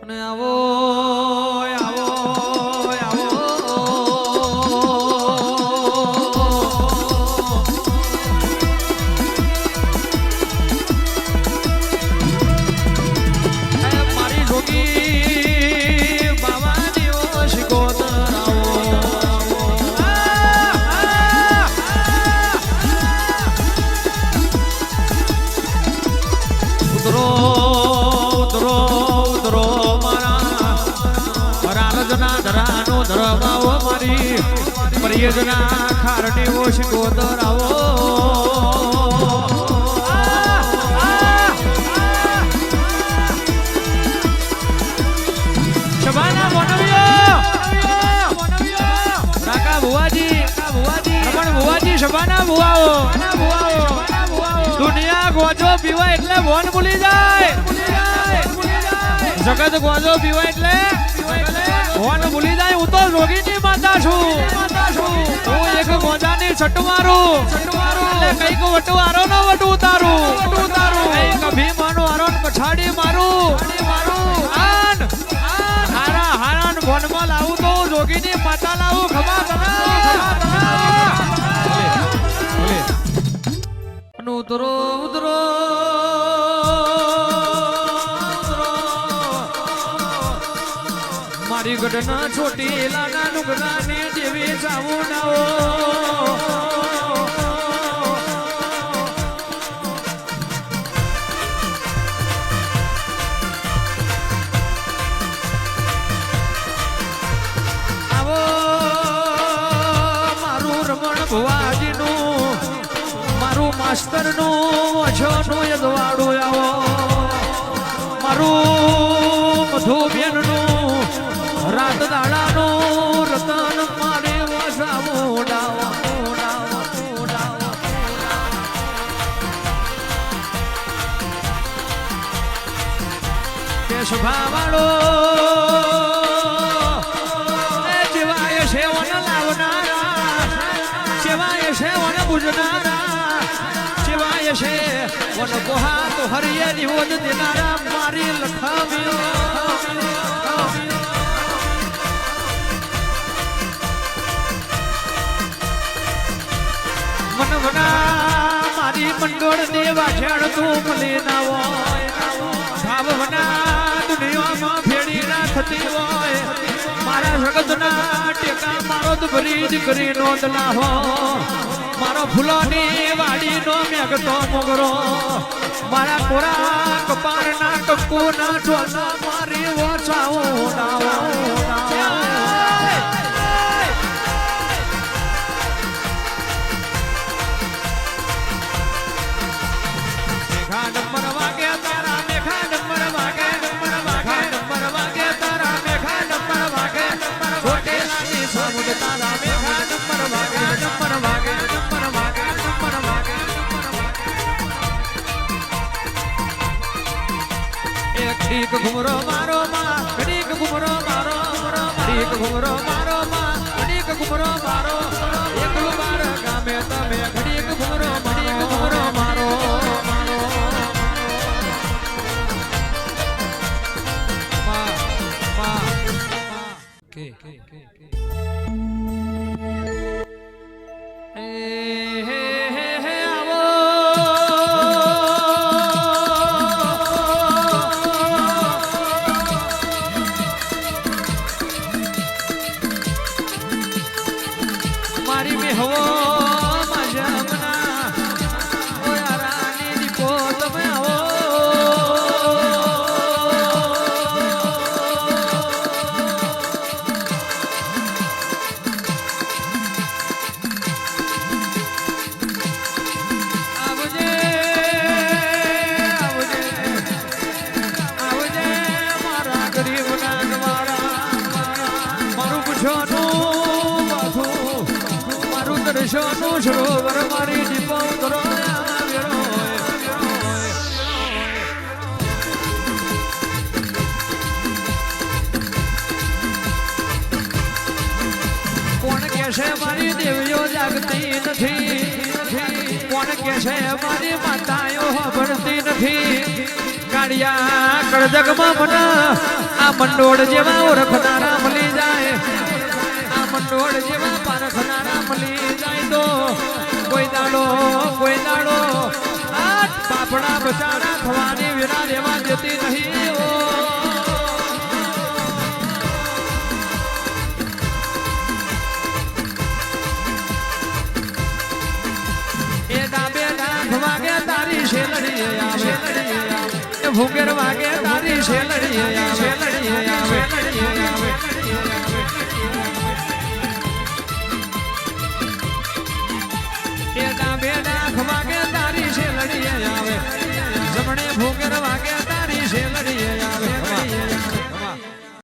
અને આવો આવો આવો મારી જોગી બાવાની ઓ શિકોતર ઉતરો ઉતરો ઉતરો રાલજના ધરાનો ધરમાવો મારી પ્રિયજના ખારડી ઓ શિકોતર આવો શબાના મોનવિયો કાકા ભુવાજી રમણ ભુવાજી શબાના ભુવાઓ દુનિયા ગોજો પીવા એટલે વન ભૂલી જાય જગત ગોજો પીવા એટલે વન ભૂલી જાય હું તો રોગીની માતા છું હું એક ગોજાની છટ્ટુ મારું એટલે કઈક વટવારો નો વટુ ઉતારું કઈક ભીમાનો આરો પછાડી મારું આન હારા હારાન વનમાં લાવું તો રોગીની માતા લાવું ખમા ઉતરો ઉતરો મારી ગઢના છોટી લાના નુગરાની જેવી જાવું નાઓ આવો મારું રમણ ભુવાજીનું મારું માસ્તરનું અછોનું યદવાડું આવો મારું મધુબેનનું રાત દાડાનું રતન મારે વસાવું દેશભાવાળો જેવાય સેવન લાવનારા જેવાય સેવન પૂજનારા જેવાય છે વન કોહા તો હરિયરી વદ દેનારા મારી લખાવ્યો મનવના મારી મંડોળ દેવા છેડ તું મળી ના હોય ભાવના દુનિયામાં ફેરી રાખતી હોય મારા જગતના ટેકા મારો ભરી દીકરી નોંધ ના હો મારો ફૂલોની વાડીનો મેઘતો મોગરો મારા કોરા કપારના કંકુના ઢોલા મારી ઓછાવું નંબર વાગે તારા મેઘા નંબર વાગે નંબર વાગે તારા મેઘા નંબર વાગે છોટેલાની સમુદ તારા મેઘા નંબર વાગે નંબર વાગે નંબર વાગે નંબર વાગે એક ઠીક ઘુમરો મારો માં ઘડીક ઘુમરો મારો ઠીક ઘુમરો મારો માં ઘડીક ઘુમરો મારો એકલું બાર ગામે તમે ઘડીક ઘુમરો મારો મારી મેં હવો માજા મના ઓયા રાની દીપો તમે આવો આવજે મારા ગરીબ ના મારું પૂછવાનું મારું દર્શનનું સરોવર મારી દીપો ઉતરો કોણ કે છે મારી દેવીઓ જાગતી નથી કોણ કે છે મારી માતાઓ સાંભળતી નથી કાળિયા કળજગમાં મને આ મંડોળ જેવા ઓળખનારા મળી જાય આ મંડોળ જેવા પારખનારા મળી જાય તો કોઈ દાડો આ બાપડા બચાડા થવાની વિના રહેવા દેતી નહીં એ ડાબે ડાંગ વાગે તારી શેલડી આવે ભૂગેર વાગે તારી શેલડી આવે